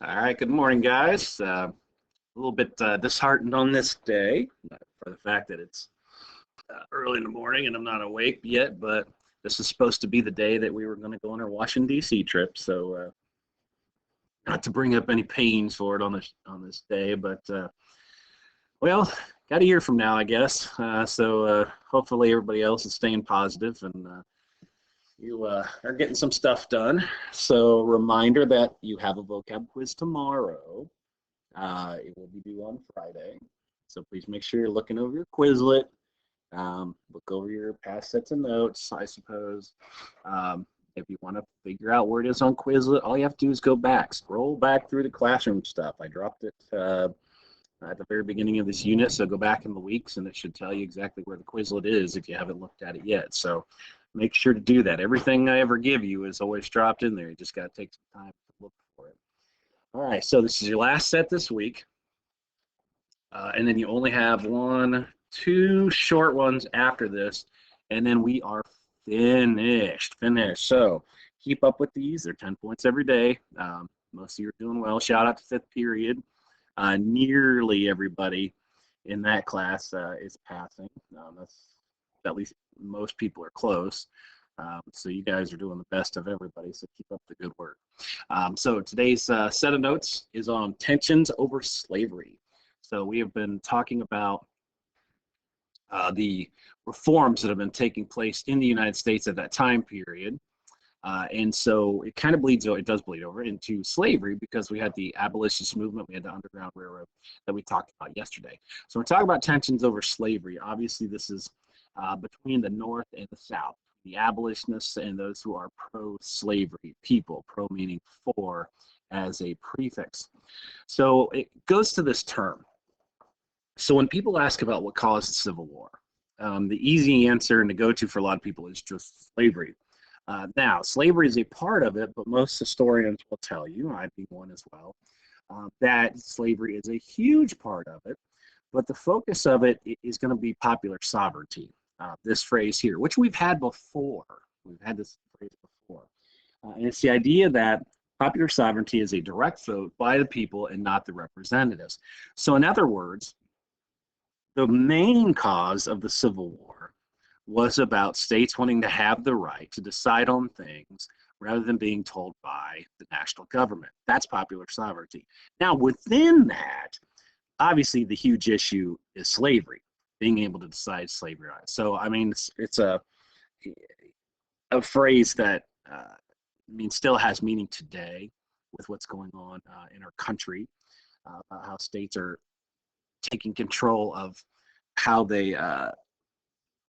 All right, good morning, guys. A little bit disheartened on this day for the fact that it's early in the morning and I'm not awake yet, but this is supposed to be the day that we were going to go on our Washington, D.C. trip. So, not to bring up any pains for it on this day, but well, got a year from now, I guess. So hopefully everybody else is staying positive and you are getting some stuff done. So, reminder that you have a vocab quiz tomorrow. It will be due on Friday. So please make sure you're looking over your Quizlet. Look over your past sets of notes, I suppose. If you want to figure out where it is on Quizlet, all you have to do is go back, scroll back through the classroom stuff. I dropped it at the very beginning of this unit, so go back in the weeks and it should tell you exactly where the Quizlet is if you haven't looked at it yet. So make sure to do that. Everything I ever give you is always dropped in there. You just got to take some time to look for it. All right, so this is your last set this week. And then you only have two short ones after this, and then we are finished. So keep up with these. They're 10 points every day. Most of you are doing well. Shout out to fifth period. Nearly everybody in that class is passing. That's at least most people are close. So you guys are doing the best of everybody, so keep up the good work. So today's set of notes is on tensions over slavery. So we have been talking about the reforms that have been taking place in the United States at that time period. And so it kind of it does bleed over into slavery because we had the abolitionist movement, we had the Underground Railroad that we talked about yesterday. So we're talking about tensions over slavery. Obviously, this is between the North and the South, the abolitionists and those who are pro-slavery people, pro meaning for as a prefix. So it goes to this term. So when people ask about what caused the Civil War, the easy answer and the go-to for a lot of people is just slavery. Now, slavery is a part of it, but most historians will tell you, I'd be one as well, that slavery is a huge part of it, but the focus of it is going to be popular sovereignty. This phrase here, which we've had before. We've had this phrase before. And it's the idea that popular sovereignty is a direct vote by the people and not the representatives. So in other words, the main cause of the Civil War was about states wanting to have the right to decide on things rather than being told by the national government. That's popular sovereignty. Now, within that, obviously the huge issue is slavery, being able to decide slavery rights. So, I mean, it's a phrase that still has meaning today with what's going on in our country, how states are taking control of how they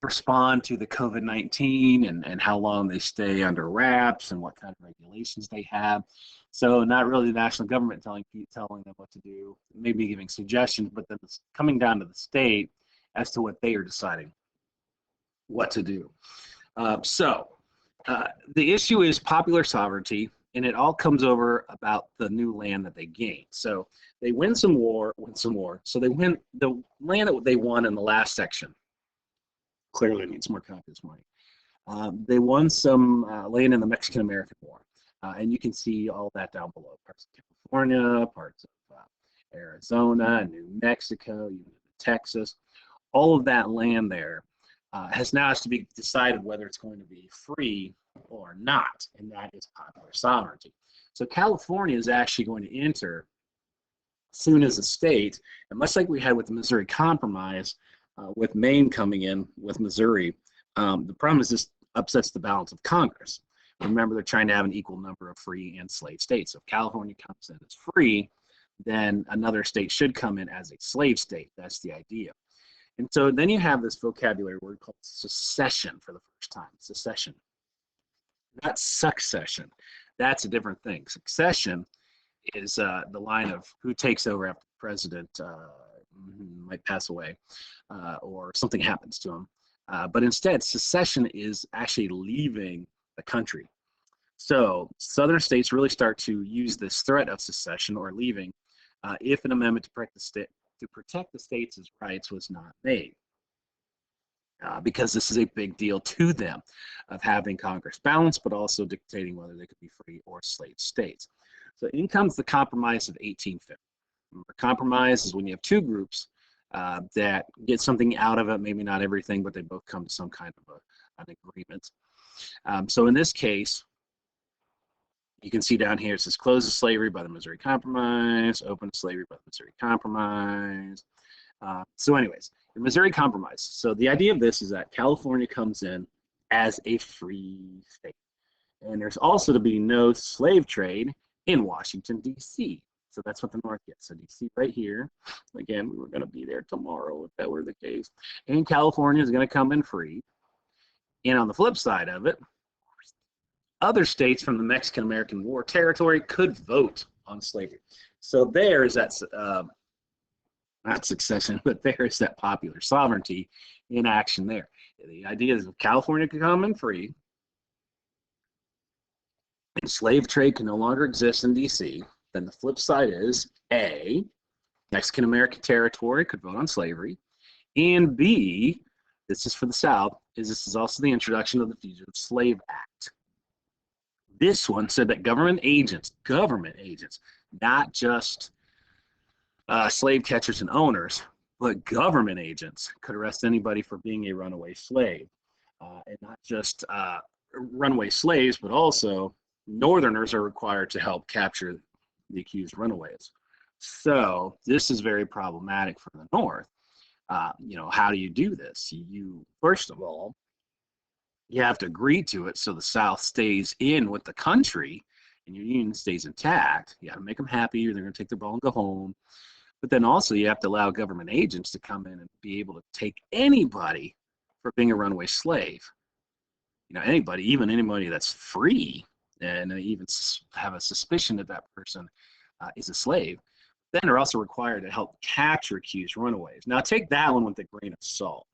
respond to the COVID-19 and how long they stay under wraps and what kind of regulations they have. So not really the national government telling them what to do, maybe giving suggestions, but then it's coming down to the state as to what they are deciding what to do. The issue is popular sovereignty, and it all comes over about the new land that they gain. So they win some war. So they win the land that they won in the last section. Clearly needs more copy this morning. They won some land in the Mexican-American War, and you can see all that down below. Parts of California, parts of Arizona, New Mexico, Texas. All of that land there has to be decided whether it's going to be free or not, and that is popular sovereignty. So California is actually going to enter soon as a state, and much like we had with the Missouri Compromise, with Maine coming in with Missouri, the problem is this upsets the balance of Congress. Remember, they're trying to have an equal number of free and slave states. So if California comes in as free, then another state should come in as a slave state. That's the idea. And so then you have this vocabulary word called secession for the first time. Secession. Not succession. That's a different thing. Succession is the line of who takes over after the president might pass away or something happens to him. But instead, secession is actually leaving the country. So southern states really start to use this threat of secession or leaving if an amendment to protect the states' rights was not made. Because this is a big deal to them of having Congress balanced, but also dictating whether they could be free or slave states. So in comes the Compromise of 1850. Remember, compromise is when you have two groups that get something out of it, maybe not everything, but they both come to some kind of an agreement. So in this case, you can see down here, it says close to slavery by the Missouri Compromise, open to slavery by the Missouri Compromise. So anyways, the Missouri Compromise. So the idea of this is that California comes in as a free state. And there's also to be no slave trade in Washington, D.C. So that's what the North gets. So D.C. right here. Again, we were going to be there tomorrow if that were the case. And California is going to come in free. And on the flip side of it, other states from the Mexican-American War territory could vote on slavery. So there is that, not succession, but there is that popular sovereignty in action there. The idea is if California could come in free, and slave trade can no longer exist in D.C., then the flip side is A, Mexican-American territory could vote on slavery, and B, this is for the South, this is also the introduction of the Fugitive Slave Act. This one said that government agents, not just slave catchers and owners, but government agents could arrest anybody for being a runaway slave. And not just runaway slaves, but also Northerners are required to help capture the accused runaways. So this is very problematic for the North. You know, how do you do this? You, first of all, you have to agree to it so the South stays in with the country and your union stays intact. You got to make them happy or they're going to take their ball and go home. But then also you have to allow government agents to come in and be able to take anybody for being a runaway slave. You know, anybody, even anybody that's free, and they even have a suspicion that that person is a slave, then they're also required to help capture accused runaways. Now take that one with a grain of salt.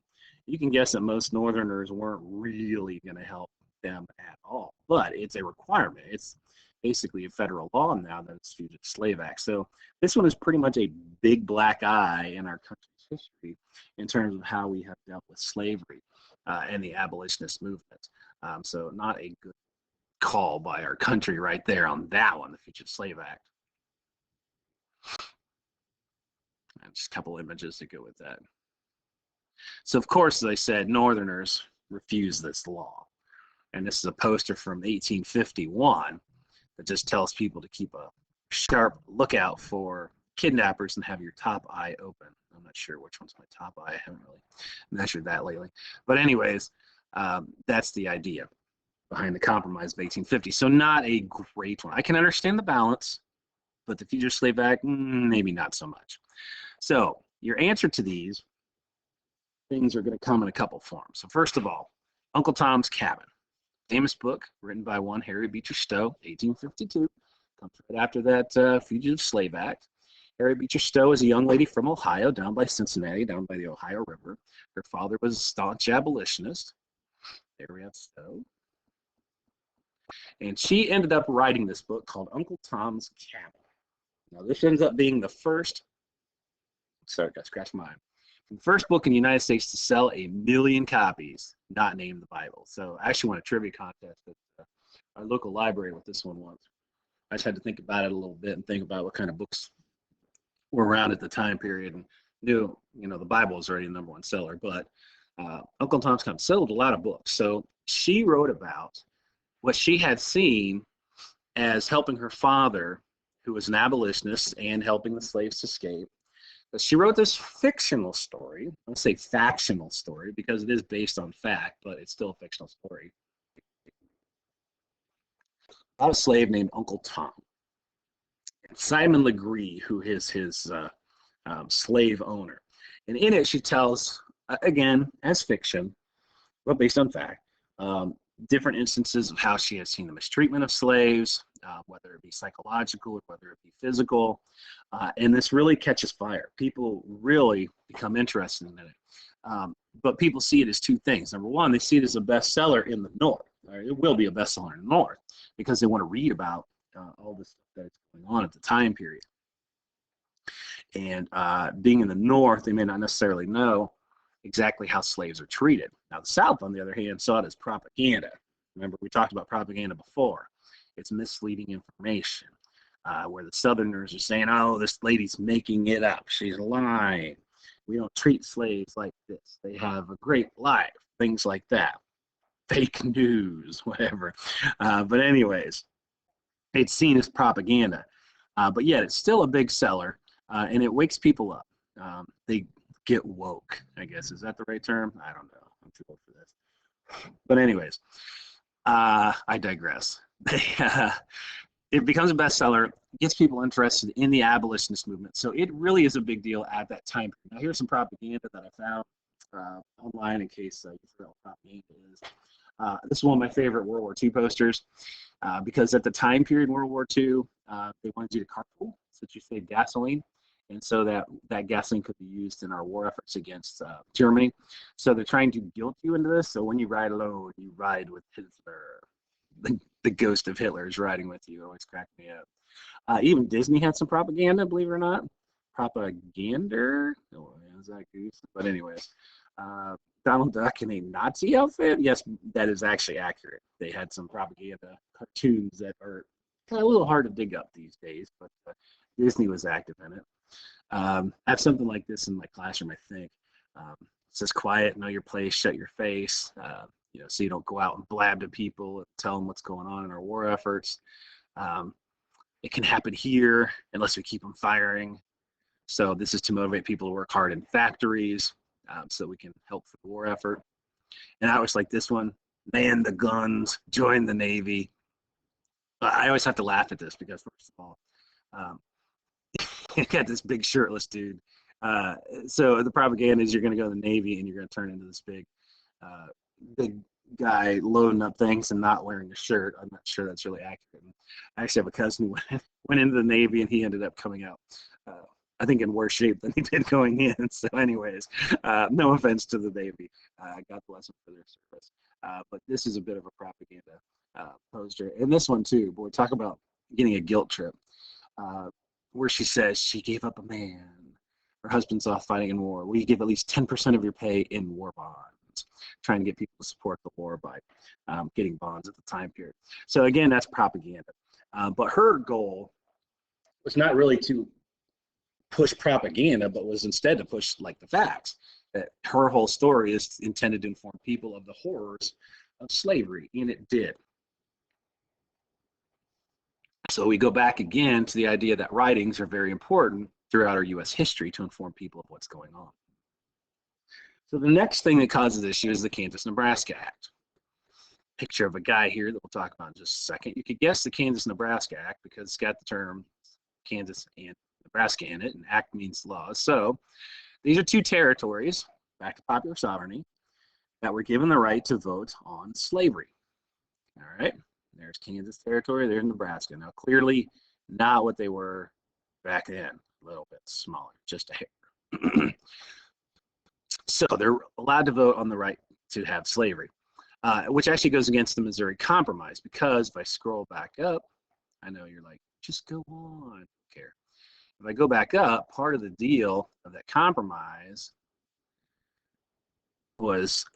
You can guess that most Northerners weren't really going to help them at all, but it's a requirement. It's basically a federal law now that it's Fugitive Slave Act. So this one is pretty much a big black eye in our country's history in terms of how we have dealt with slavery and the abolitionist movement. So not a good call by our country right there on that one, the Fugitive Slave Act. And just a couple images to go with that. So of course, as I said, Northerners refuse this law. And this is a poster from 1851 that just tells people to keep a sharp lookout for kidnappers and have your top eye open. I'm not sure which one's my top eye. I haven't really measured that lately. But anyways, that's the idea behind the Compromise of 1850. So not a great one. I can understand the balance, but the Fugitive Slave Act, maybe not so much. So your answer to these things are going to come in a couple forms. So first of all, Uncle Tom's Cabin. Famous book written by one Harry Beecher Stowe, 1852. Comes right after that Fugitive Slave Act. Harry Beecher Stowe is a young lady from Ohio, down by Cincinnati, down by the Ohio River. Her father was a staunch abolitionist. There we have Stowe. And she ended up writing this book called Uncle Tom's Cabin. Now this ends up being the first, sorry, I scratched my eye. The first book in the United States to sell 1 million copies, not named the Bible. So I actually won a trivia contest at our local library with this one once. I just had to think about it a little bit and think about what kind of books were around at the time period, and knew, you know, the Bible was already the #1 seller, but Uncle Tom's Cabin sold a lot of books. So she wrote about what she had seen as helping her father, who was an abolitionist, and helping the slaves to escape. But she wrote this fictional story. I say factional story because it is based on fact, but it's still a fictional story. About a slave named Uncle Tom. And Simon Legree, who is his slave owner. And in it, she tells, again, as fiction, but based on fact, different instances of how she has seen the mistreatment of slaves, whether it be psychological or whether it be physical. And this really catches fire. People really become interested in it. But people see it as two things. Number one, they see it as a bestseller in the North. It will be a bestseller in the North because they want to read about all this stuff that's going on at the time period. And being in the North, they may not necessarily know exactly how slaves are treated. Now, the South, on the other hand, saw it as propaganda. Remember, we talked about propaganda before. It's misleading information. where the Southerners are saying, oh, this lady's making it up. She's lying. We don't treat slaves like this. They have a great life, things like that. Fake news, whatever. But anyways, it's seen as propaganda. But yet it's still a big seller, and it wakes people up. They get woke, I guess. Is that the right term? I don't know. I'm too old for this. But anyways, I digress. It becomes a bestseller, gets people interested in the abolitionist movement. So it really is a big deal at that time. Now, here's some propaganda that I found online in case you forgot what propaganda is. This is one of my favorite World War II posters because at the time period in World War II, they wanted you to carpool so that you save gasoline. And so that gasoline could be used in our war efforts against Germany. So they're trying to guilt you into this. So when you ride alone, you ride with Hitler. The ghost of Hitler is riding with you. It always cracked me up. Even Disney had some propaganda, believe it or not. Propaganda? Oh, is that goose? But anyways, Donald Duck in a Nazi outfit? Yes, that is actually accurate. They had some propaganda cartoons that are kind of a little hard to dig up these days, but Disney was active in it. I have something like this in my classroom, I think. It says, quiet, know your place, shut your face. So you don't go out and blab to people and tell them what's going on in our war efforts. It can happen here unless we keep them firing. So this is to motivate people to work hard in factories so we can help for the war effort. And I always like this one, man the guns, join the Navy. I always have to laugh at this because first of all, you got this big shirtless dude. So the propaganda is you're going to go to the Navy and you're going to turn into this big guy loading up things and not wearing a shirt. I'm not sure that's really accurate. I actually have a cousin who went into the Navy and he ended up coming out, I think, in worse shape than he did going in. So anyways, no offense to the Navy. God bless them for their service. But this is a bit of a propaganda poster. And this one too, boy, talk about getting a guilt trip. Where she says she gave up a man. Her husband's off fighting in war. Will you give at least 10% of your pay in war bonds? Trying to get people to support the war by getting bonds at the time period. So again, that's propaganda. But her goal was not really to push propaganda, but was instead to push like the facts. That her whole story is intended to inform people of the horrors of slavery, and it did. So we go back again to the idea that writings are very important throughout our U.S. history to inform people of what's going on. So the next thing that causes issue is the Kansas-Nebraska Act. Picture of a guy here that we'll talk about in just a second. You could guess the Kansas-Nebraska Act because it's got the term Kansas and Nebraska in it, and act means law. So these are two territories, back to popular sovereignty, that were given the right to vote on slavery. All right. There's Kansas territory, there's Nebraska. Now, clearly not what they were back then, a little bit smaller, just a hair. So they're allowed to vote on the right to have slavery, which actually goes against the Missouri Compromise because if I scroll back up, I know you're like, just go on, I don't care. If I go back up, part of the deal of that compromise was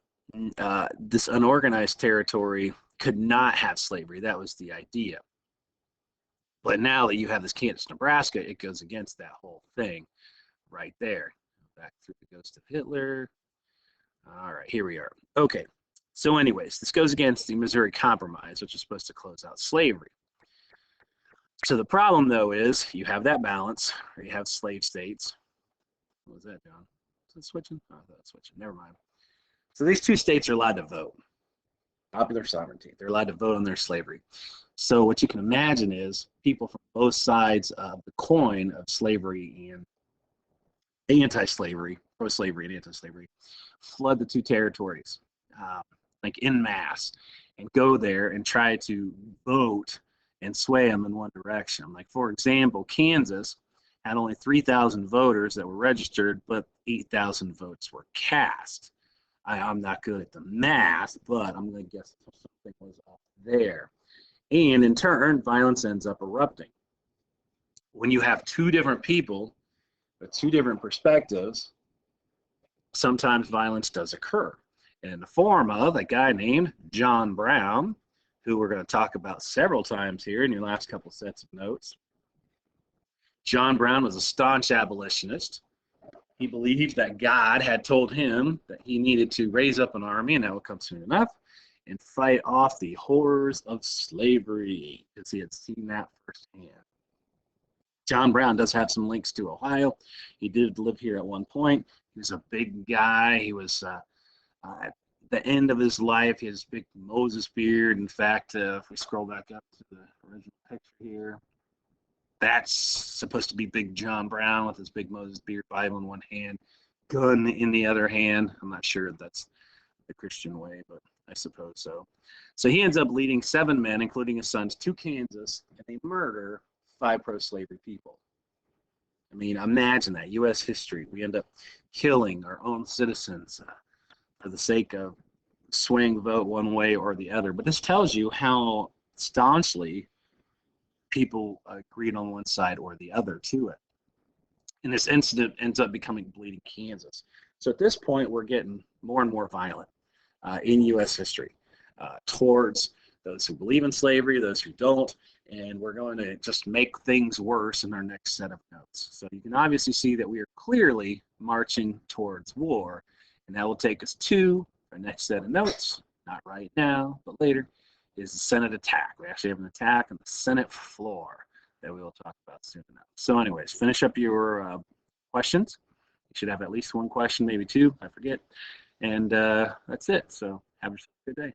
this unorganized territory could not have slavery. That was the idea. But now that you have this Kansas, Nebraska, it goes against that whole thing right there. Back through the ghost of Hitler. All right, here we are. Okay, so anyways, this goes against the Missouri Compromise, which is supposed to close out slavery. So the problem, though, is you have that balance, or you have slave states. What was that, John? Is it switching? Oh, that's switching. Never mind. So these two states are allowed to vote. Popular sovereignty. They're allowed to vote on their slavery. So what you can imagine is people from both sides of the coin of slavery and anti-slavery, pro-slavery and anti-slavery, flood the two territories, like en masse, and go there and try to vote and sway them in one direction. Like, for example, Kansas had only 3,000 voters that were registered, but 8,000 votes were cast. I'm not good at the math, but I'm going to guess something was up there. And in turn, violence ends up erupting. When you have two different people with two different perspectives, sometimes violence does occur. And in the form of a guy named John Brown, who we're going to talk about several times here in your last couple sets of notes. John Brown was a staunch abolitionist. He believed that God had told him that he needed to raise up an army, and that would come soon enough, and fight off the horrors of slavery, because he had seen that firsthand. John Brown does have some links to Ohio. He did live here at one point. He was a big guy. He was at the end of his life. He has a big Moses beard. In fact, if we scroll back up to the original picture here, that's supposed to be Big John Brown with his big Moses beard, Bible in one hand, gun in the other hand. I'm not sure if that's the Christian way, but I suppose so. So he ends up leading 7 men, including his sons, to Kansas, and they murder 5 pro-slavery people. I mean, imagine that, U.S. history. We end up killing our own citizens for the sake of swaying the vote one way or the other. But this tells you how staunchly people agreed on one side or the other to it. And this incident ends up becoming Bleeding Kansas. So at this point, we're getting more and more violent in U.S. history towards those who believe in slavery, those who don't, and we're going to just make things worse in our next set of notes. So you can obviously see that we are clearly marching towards war, and that will take us to our next set of notes, not right now, but later, is the Senate attack. We actually have an attack on the Senate floor that we will talk about soon enough. So anyways, finish up your questions. You should have at least 1 question, maybe 2, I forget. And that's it. So have yourself a good day.